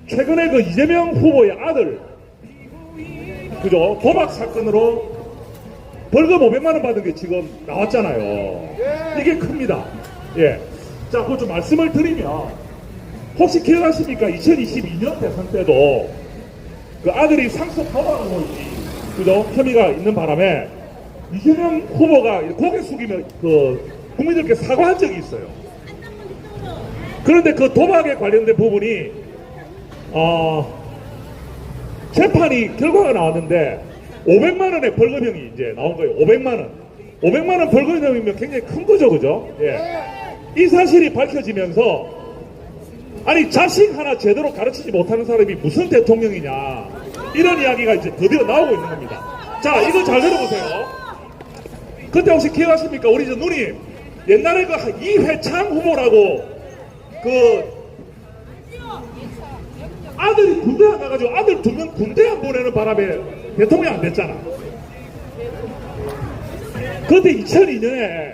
최근에 그 이재명 후보의 아들, 그죠? 도박 사건으로 벌금 500만 원 받은 게 지금 나왔잖아요. 이게 큽니다. 예. 자, 그거 좀 말씀을 드리면, 혹시 기억하십니까? 2022년 대선 때도 그 아들이 상습 도박으로 그죠? 혐의가 있는 바람에 이재명 후보가 고개 숙이며 그 국민들께 사과한 적이 있어요. 그런데 그 도박에 관련된 부분이 재판이 결과가 나왔는데 500만 원의 벌금형이 이제 나온 거예요. 500만 원. 500만 원 벌금형이면 굉장히 큰 거죠, 그죠? 예. 이 사실이 밝혀지면서 아니 자식 하나 제대로 가르치지 못하는 사람이 무슨 대통령이냐 이런 이야기가 이제 드디어 나오고 있는 겁니다. 자, 이거 잘 들어보세요. 그때 혹시 기억하십니까? 우리 저 누님 옛날에 그 이회창 후보라고 그 아들이 군대 안 가가지고 아들 2명 군대 안 보내는 바람에 대통령 안 됐잖아. 그때 2002년에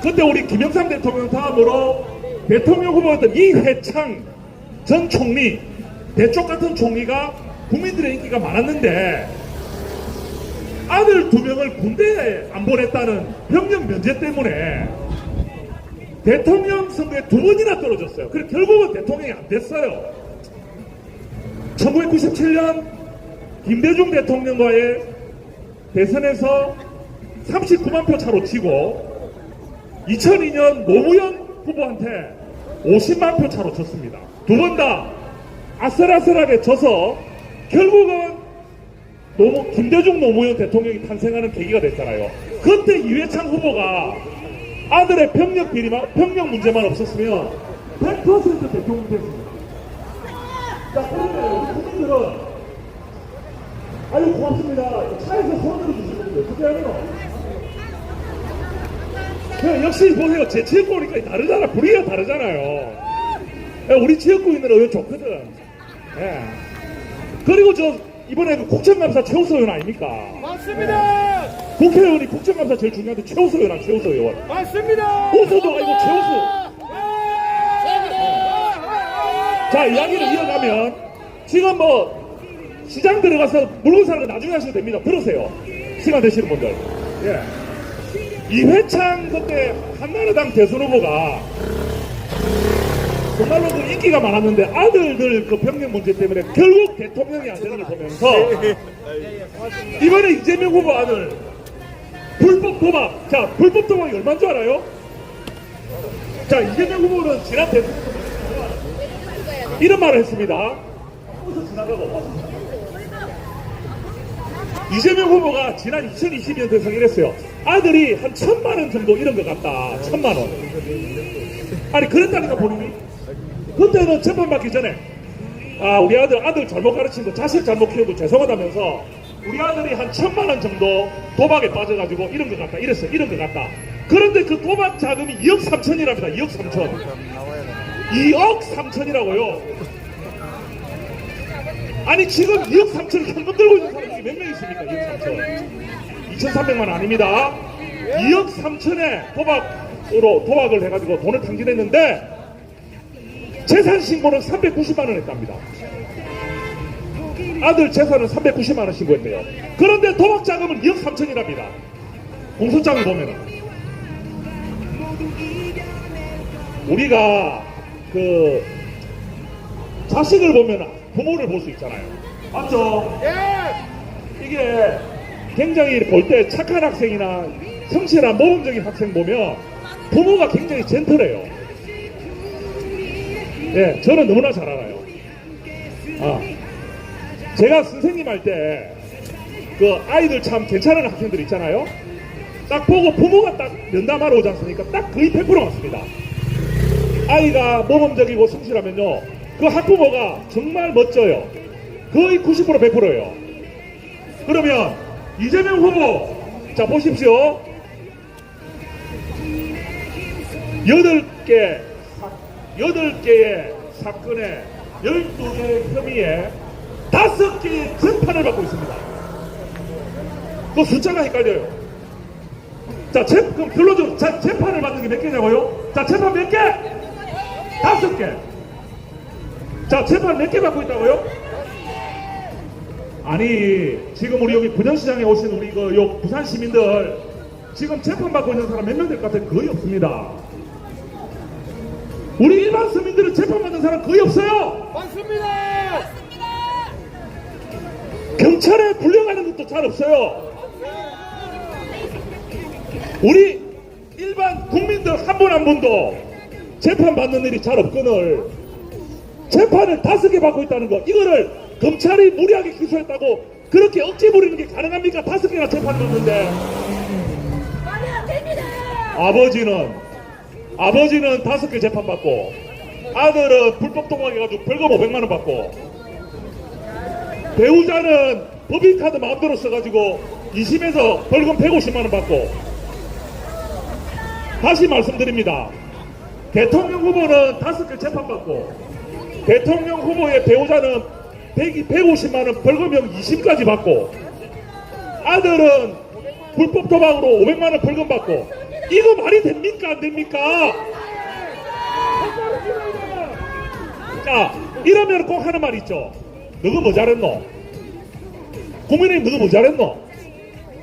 그때 우리 김영삼 대통령 다음으로 대통령 후보였던 이회창 전 총리, 대쪽 같은 총리가 국민들의 인기가 많았는데 아들 2명을 군대에 안 보냈다는 병력 면제 때문에 대통령 선거에 2번이나 떨어졌어요. 그래서 결국은 대통령이 안 됐어요. 1997년 김대중 대통령과의 대선에서 39만 표 차로 치고 2002년 노무현 후보한테 50만 표 차로 졌습니다. 2번 다 아슬아슬하게 져서 결국은 김대중 노무현 대통령이 탄생하는 계기가 됐잖아요. 그때 이회창 후보가 아들의 병력 문제만 없었으면 100% 대통령 됐습니다. 자, 그런데 우리 국민들은 아유 고맙습니다. 차에서 손 들어주시는 거예요. 어떻게 하면 역시 보세요. 제 지역구니까 다르잖아. 분위기가 다르잖아요. 우리 지역구인들은 의원 좋거든. 예. 그리고 저 이번에 그 국정감사 최우수 의원 아닙니까? 맞습니다. 국회의원이 국정감사 제일 중요한데 최우수 의원 최우수 의원. 맞습니다. 우수도 아니고 최우수. 자, 이야기를 이어가면 지금 뭐 시장 들어가서 물건 사는 거 나중에 하셔도 됩니다. 들으세요. 시간 되시는 분들. 예. 이회창 그때 한나라당 대선 후보가 정말로 그 인기가 많았는데 아들들 그 병력 문제 때문에 결국 대통령이 안 되는 걸 보면서 이번에 이재명 후보 아들 불법 도박. 자, 불법 도박이 얼마인 줄 알아요? 자, 이재명 후보는 지난 대선 이런 말을 했습니다. 이재명 후보가 지난 2020년 대선에 이랬어요. 아들이 한 1,000만 원 정도 이런 것 같다. 1,000만 원. 아니 그랬다니까 본인이. 그때는 재판 받기 전에 우리 아들 잘못 가르친 거 자식 잘못 키우고 죄송하다면서 우리 아들이 한 1,000만 원 정도 도박에 빠져가지고 이런 것 같다. 이랬어요. 이런 것 같다. 그런데 그 도박 자금이 2억 3천이랍니다. 2억 3천. 2억 3천이라고요. 아니 지금 2억 3천을 현금 들고 있는 사람이 몇 명 있습니까? 2억 3천. 2,300만 원 아닙니다. 2억 3천에 도박을 해가지고 돈을 탕진했는데 재산 신고는 390만 원 했답니다. 아들 재산은 390만 원 신고했대요. 그런데 도박 자금은 2억 3천이랍니다. 공소장을 보면은 우리가 그 자식을 보면 부모를 볼 수 있잖아요. 맞죠? 이게 굉장히 볼 때 착한 학생이나 성실한 모범적인 학생 보면 부모가 굉장히 젠틀해요. 예, 저는 너무나 잘 알아요. 제가 선생님 할 때 그 아이들 참 괜찮은 학생들 있잖아요. 딱 보고 부모가 딱 면담하러 오지 않습니까? 딱 거의 100% 맞습니다. 아이가 모범적이고 성실하면요, 그 학부모가 정말 멋져요. 거의 90% 100%예요. 그러면 이재명 후보, 자 보십시오. 8개의 사건에 12개의 혐의에 5개의 재판을 받고 있습니다. 그 숫자가 헷갈려요. 자, 그럼 결론적으로 재판을 받는 게 몇 개냐고요? 자, 재판 몇 개? 5개. 자, 재판 몇 개 받고 있다고요? 아니, 지금 우리 여기 부천시장에 오신 우리 요 부산 시민들 지금 재판 받고 있는 사람 몇 명 될 것 같아요? 거의 없습니다. 우리 일반 시민들은 재판 받는 사람 거의 없어요. 맞습니다. 경찰에 불려가는 것도 잘 없어요. 우리 일반 국민들 한 분 한 분도 재판 받는 일이 잘 없거늘 재판을 5개 받고 있다는 거, 이거를 검찰이 무리하게 기소했다고 그렇게 억지 부리는 게 가능합니까? 5개나 재판 받는데. 말이 안 됩니다. 아버지는 5개 재판 받고, 아들은 불법 동원해가지고 벌금 500만 원 받고, 배우자는 법인카드 마음대로 써가지고 2심에서 벌금 150만 원 받고. 다시 말씀드립니다. 대통령 후보는 5개 재판 받고, 대통령 후보의 배우자는 150만 원 벌금형 2심까지 받고, 아들은 불법 도박으로 500만 원 벌금 받고. 이거 말이 됩니까? 안 됩니까? 자, 이러면 꼭 하는 말 있죠. 너가 뭐 잘했노? 국민의힘 너가 뭐 잘했노?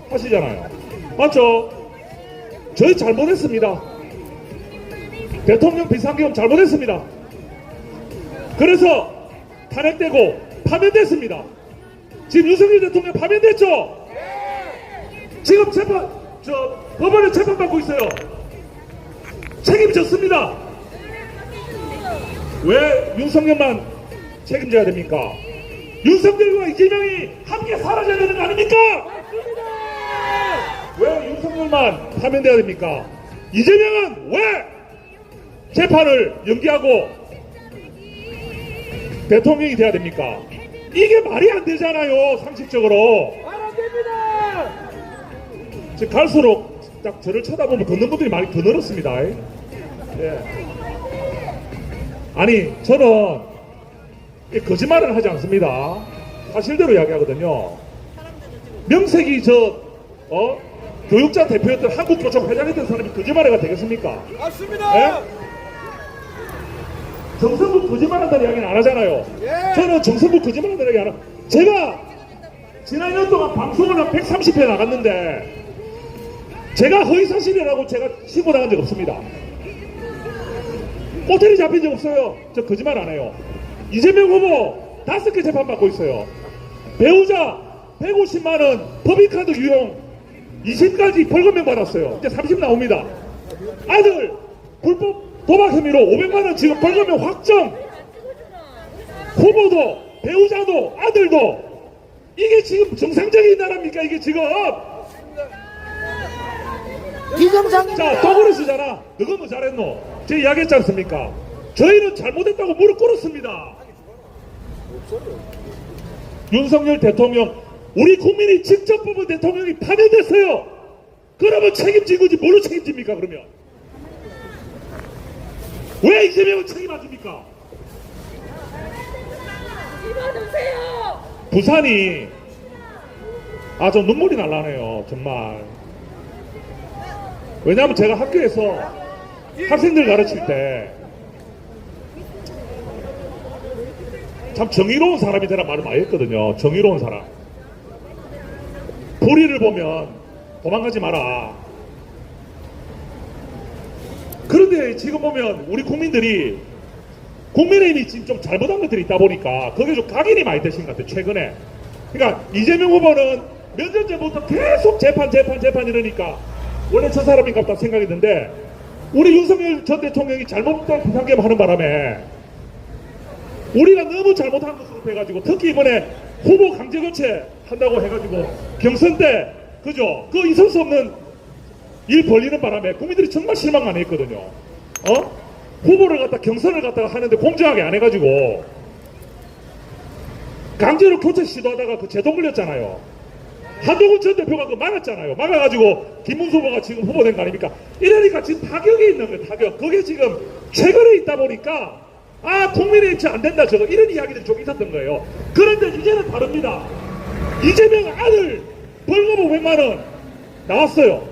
하시잖아요. 맞죠? 저희 잘못했습니다. 대통령 비상계엄 잘못했습니다. 그래서 탄핵되고 파면됐습니다. 지금 윤석열 대통령 파면됐죠? 지금 법원에 재판받고 있어요. 책임졌습니다. 왜 윤석열만 책임져야 됩니까? 윤석열과 이재명이 함께 사라져야 되는 거 아닙니까? 왜 윤석열만 파면돼야 됩니까? 이재명은 왜 재판을 연기하고 대통령이 돼야 됩니까? 이게 말이 안 되잖아요, 상식적으로. 말 안 됩니다. 지금 갈수록 딱 저를 쳐다보면 걷는 분들이 많이 더 늘었습니다. 예. 아니, 저는 거짓말을 하지 않습니다. 사실대로 이야기하거든요. 명색이 교육자 대표였던 한국교총 회장했던 사람이 거짓말해가 되겠습니까? 맞습니다. 예? 정성국 거짓말한다는 이야기는 안 하잖아요. 예. 저는 정성국 거짓말한다는 이야기 안 하고, 제가 지난 2년 동안 방송을 한 130회 나갔는데 제가 허위사실이라고 제가 신고 나간 적 없습니다. 꼬투리 잡힌 적 없어요. 저 거짓말 안 해요. 이재명 후보 5개 재판 받고 있어요. 배우자 150만원 법인카드 유용 20까지 벌금형 받았어요. 이제 30 나옵니다. 아들 불법 도박 혐의로 500만원 지금 벌금형 확정. 후보도 배우자도 아들도. 이게 지금 정상적인 나라입니까? 이게 지금. 비정상입니다. 자, 더구리 쓰잖아. 너가 뭐 잘했노? 제가 이야기했지 않습니까? 저희는 잘못했다고 무릎 꿇었습니다. 윤석열 대통령, 우리 국민이 직접 뽑은 대통령이 파면됐어요. 그러면 책임진 거지 뭘로 책임집니까? 그러면 왜 이재명은 책임 안 집니까? 집어넣으세요. 부산이 좀 눈물이 날라네요, 정말. 왜냐하면 제가 학교에서 학생들 가르칠 때 참 정의로운 사람이 되라 말을 많이 했거든요. 정의로운 사람. 불의를 보면 도망가지 마라. 그런데 지금 보면 우리 국민들이 국민의힘이 지금 좀 잘못한 것들이 있다 보니까 거기에 좀 각인이 많이 되신 것 같아요, 최근에. 그러니까 이재명 후보는 몇 년 전부터 계속 재판 이러니까 원래 저 사람인가 보다 생각했는데, 우리 윤석열 전 대통령이 잘못된 비상계엄 하는 바람에 우리가 너무 잘못한 것으로 해가지고, 특히 이번에 후보 강제 교체 한다고 해가지고 경선 때 그죠? 그 있을 수 없는 일 벌리는 바람에 국민들이 정말 실망 많이 했거든요. 후보를 경선을 갖다가 하는데 공정하게 안 해가지고 강제로 교체 시도하다가 그 제동 걸렸잖아요. 한동훈 전 대표가 그거 막았잖아요. 막아가지고 김문수 후보가 지금 후보된 거 아닙니까? 이러니까 지금 타격이 있는 거예요, 타격. 그게 지금 최근에 있다 보니까 국민의힘 안 된다 저거 이런 이야기들이 좀 있었던 거예요. 그런데 이제는 다릅니다. 이재명 아들 벌금 500만 원 나왔어요.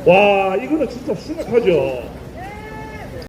와, 이거는 진짜 심각하죠.